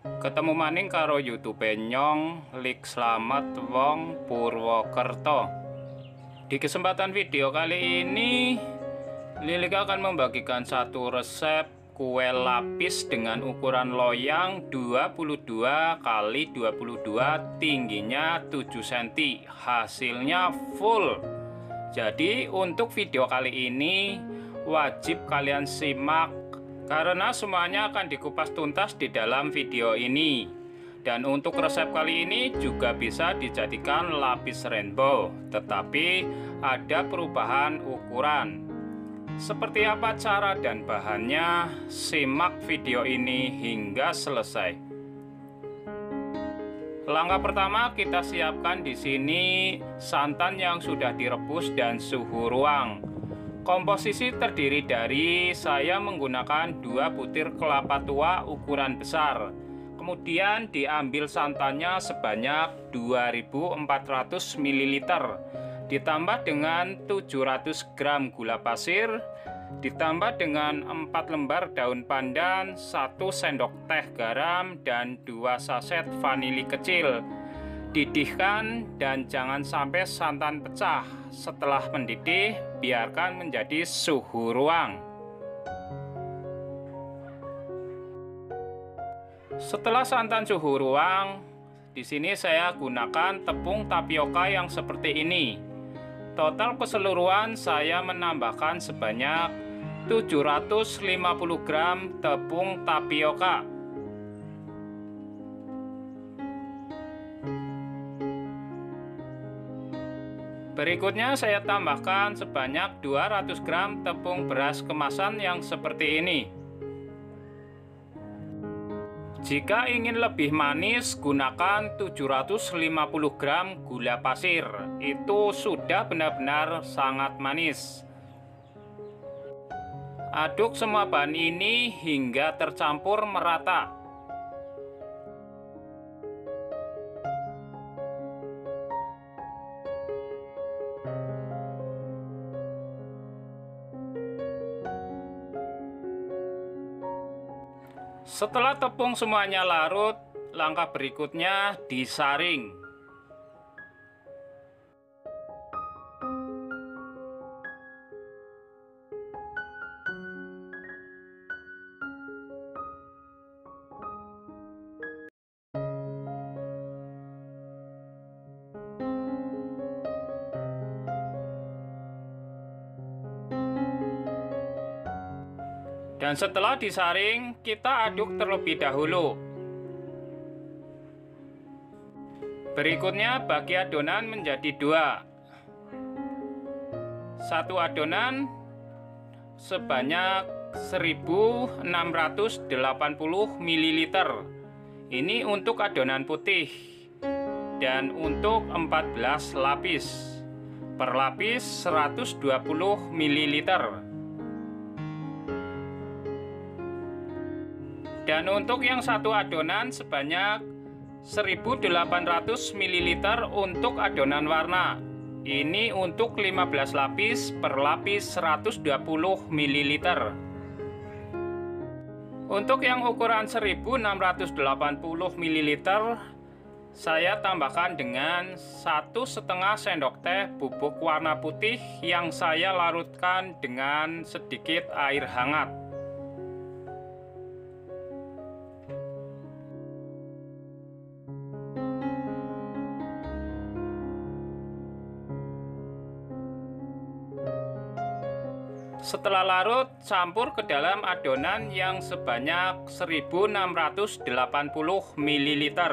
Ketemu maning karo YouTube Nyong Lik Slamet Wong Purwokerto. Di kesempatan video kali ini Lilik akan membagikan satu resep kue lapis dengan ukuran loyang 22 x 22, tingginya 7 cm. Hasilnya full. Jadi untuk video kali ini wajib kalian simak karena semuanya akan dikupas tuntas di dalam video ini. Dan untuk resep kali ini juga bisa dijadikan lapis rainbow, tetapi ada perubahan ukuran. Seperti apa cara dan bahannya? Simak video ini hingga selesai. Langkah pertama, kita siapkan di sini santan yang sudah direbus dan suhu ruang. Komposisi terdiri dari saya menggunakan 2 butir kelapa tua ukuran besar. Kemudian diambil santannya sebanyak 2400 ml. Ditambah dengan 700 gram gula pasir, ditambah dengan 4 lembar daun pandan, 1 sendok teh garam, dan 2 saset vanili kecil. Didihkan dan jangan sampai santan pecah. Setelah mendidih, biarkan menjadi suhu ruang. Setelah santan suhu ruang, di sini saya gunakan tepung tapioka yang seperti ini. Total keseluruhan saya menambahkan sebanyak 750 gram tepung tapioka. Berikutnya saya tambahkan sebanyak 200 gram tepung beras kemasan yang seperti ini. Jika ingin lebih manis, gunakan 750 gram gula pasir. Itu sudah benar-benar sangat manis. Aduk semua bahan ini hingga tercampur merata. Setelah tepung semuanya larut, langkah berikutnya disaring. Dan setelah disaring, kita aduk terlebih dahulu. Berikutnya bagi adonan menjadi 2. Satu adonan sebanyak 1680 ml. Ini untuk adonan putih. Dan untuk 14 lapis. Per lapis 120 ml. Dan untuk yang satu adonan sebanyak 1800 ml untuk adonan warna. Ini untuk 15 lapis, per lapis 120 ml. Untuk yang ukuran 1680 ml, saya tambahkan dengan 1,5 sendok teh bubuk warna putih yang saya larutkan dengan sedikit air hangat. Setelah larut, campur ke dalam adonan yang sebanyak 1680 ml.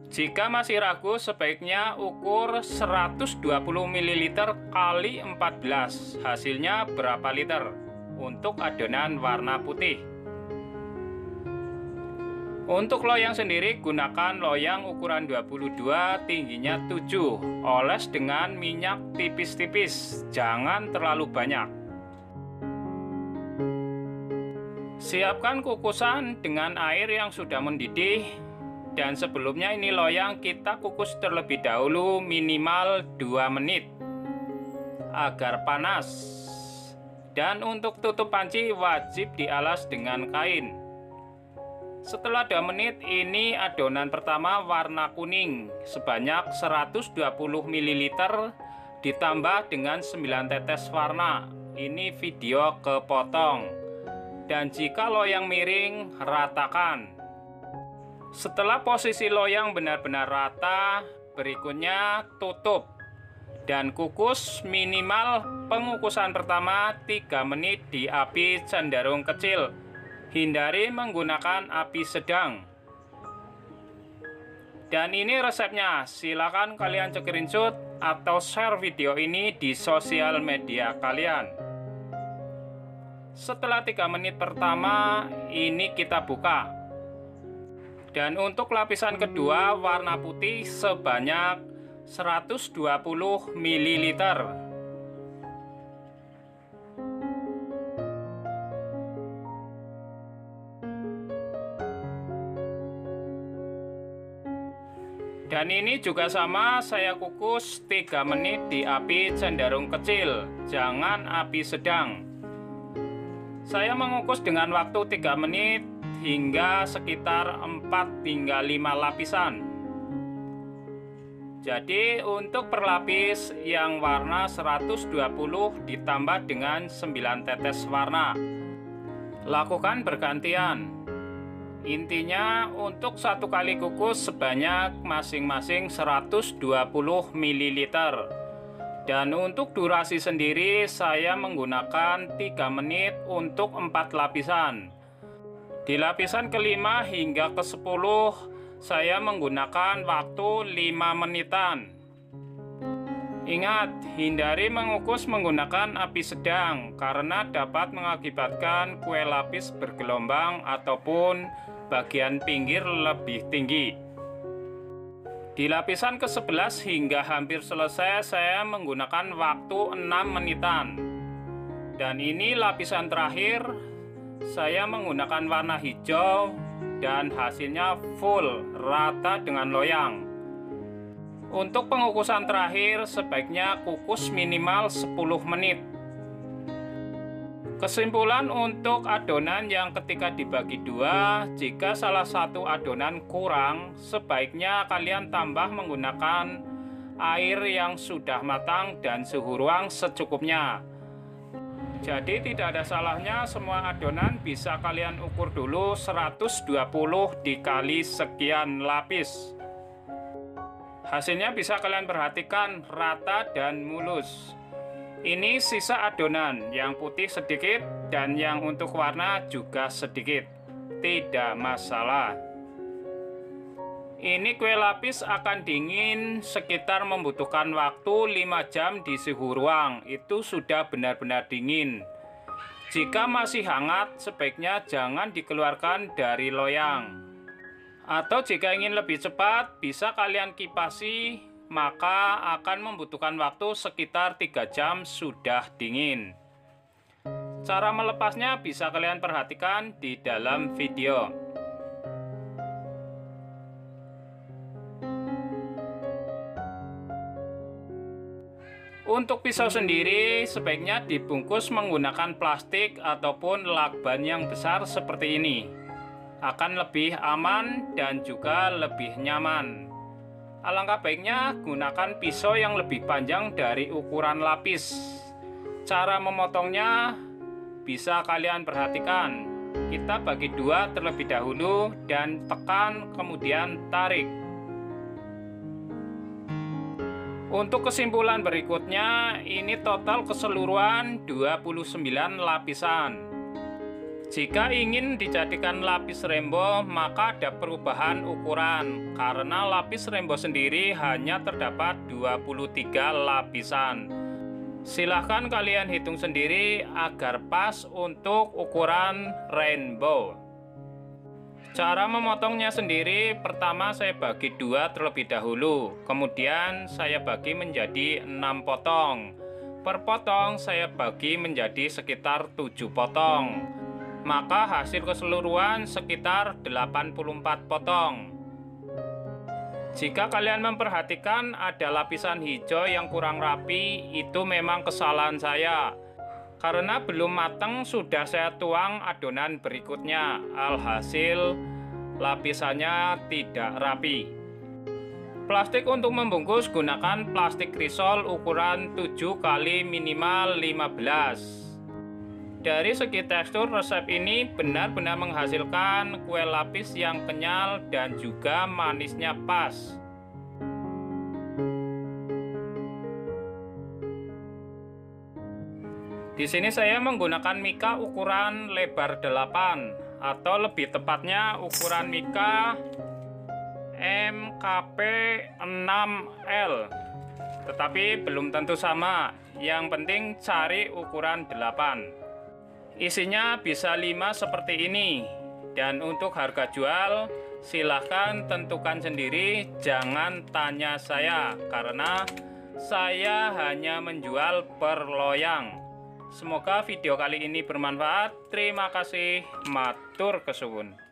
Jika masih ragu, sebaiknya ukur 120 ml kali 14. Hasilnya berapa liter untuk adonan warna putih. Untuk loyang sendiri, gunakan loyang ukuran 22, tingginya 7. Oles dengan minyak tipis-tipis, jangan terlalu banyak. Siapkan kukusan dengan air yang sudah mendidih. Dan sebelumnya ini loyang kita kukus terlebih dahulu minimal 2 menit agar panas. Dan untuk tutup panci wajib dialas dengan kain. Setelah 2 menit, ini adonan pertama warna kuning sebanyak 120 ml ditambah dengan 9 tetes warna. Ini video kepotong. Dan jika loyang miring, ratakan. Setelah posisi loyang benar-benar rata, berikutnya tutup dan kukus minimal pengukusan pertama 3 menit di api cenderung kecil. Hindari menggunakan api sedang. Dan ini resepnya. Silakan kalian screenshot atau share video ini di sosial media kalian. Setelah 3 menit pertama, ini kita buka. Dan untuk lapisan kedua warna putih sebanyak 120 ml. Dan ini juga sama, saya kukus 3 menit di api cenderung kecil, jangan api sedang. Saya mengukus dengan waktu 3 menit hingga sekitar 4 hingga 5 lapisan. Jadi untuk per lapis yang warna 120 ditambah dengan 9 tetes warna. Lakukan bergantian. Intinya untuk 1 kali kukus sebanyak masing-masing 120 ml. Dan untuk durasi sendiri saya menggunakan 3 menit untuk 4 lapisan. Di lapisan kelima hingga ke-10 saya menggunakan waktu 5 menitan. Ingat, hindari mengukus menggunakan api sedang karena dapat mengakibatkan kue lapis bergelombang ataupun bagian pinggir lebih tinggi. Di lapisan ke-11 hingga hampir selesai saya menggunakan waktu 6 menitan. Dan ini lapisan terakhir, saya menggunakan warna hijau dan hasilnya full rata dengan loyang. Untuk pengukusan terakhir sebaiknya kukus minimal 10 menit. Kesimpulan untuk adonan yang ketika dibagi 2, jika salah satu adonan kurang, sebaiknya kalian tambah menggunakan air yang sudah matang dan suhu ruang secukupnya. Jadi tidak ada salahnya semua adonan bisa kalian ukur dulu 120 dikali sekian lapis. Hasilnya bisa kalian perhatikan rata dan mulus. Ini sisa adonan, yang putih sedikit dan yang untuk warna juga sedikit. Tidak masalah. Ini kue lapis akan dingin sekitar membutuhkan waktu 5 jam di suhu ruang. Itu sudah benar-benar dingin. Jika masih hangat, sebaiknya jangan dikeluarkan dari loyang. Atau jika ingin lebih cepat, bisa kalian kipasi, maka akan membutuhkan waktu sekitar 3 jam sudah dingin. Cara melepasnya bisa kalian perhatikan di dalam video. Untuk pisau sendiri sebaiknya dibungkus menggunakan plastik ataupun lakban yang besar seperti ini. Akan lebih aman dan juga lebih nyaman. Alangkah baiknya gunakan pisau yang lebih panjang dari ukuran lapis. Cara memotongnya bisa kalian perhatikan. Kita bagi 2 terlebih dahulu dan tekan kemudian tarik. Untuk kesimpulan berikutnya, ini total keseluruhan 29 lapisan. Jika ingin dijadikan lapis rainbow, maka ada perubahan ukuran karena lapis rainbow sendiri hanya terdapat 23 lapisan. Silahkan kalian hitung sendiri agar pas untuk ukuran rainbow. Cara memotongnya sendiri, pertama saya bagi 2 terlebih dahulu, kemudian saya bagi menjadi 6 potong. Per potong saya bagi menjadi sekitar 7 potong. Maka hasil keseluruhan sekitar 84 potong. Jika kalian memperhatikan ada lapisan hijau yang kurang rapi, itu memang kesalahan saya. Karena belum matang sudah saya tuang adonan berikutnya. Alhasil lapisannya tidak rapi. Plastik untuk membungkus gunakan plastik risol ukuran 7 kali minimal 15. Dari segi tekstur, resep ini benar-benar menghasilkan kue lapis yang kenyal dan juga manisnya pas. Di sini saya menggunakan mika ukuran lebar 8 atau lebih tepatnya ukuran mika MKP 6L. Tetapi belum tentu sama, yang penting cari ukuran 8. Isinya bisa 5 seperti ini. Dan untuk harga jual silahkan tentukan sendiri, jangan tanya saya karena saya hanya menjual per loyang. Semoga video kali ini bermanfaat. Terima kasih, matur kesuwun.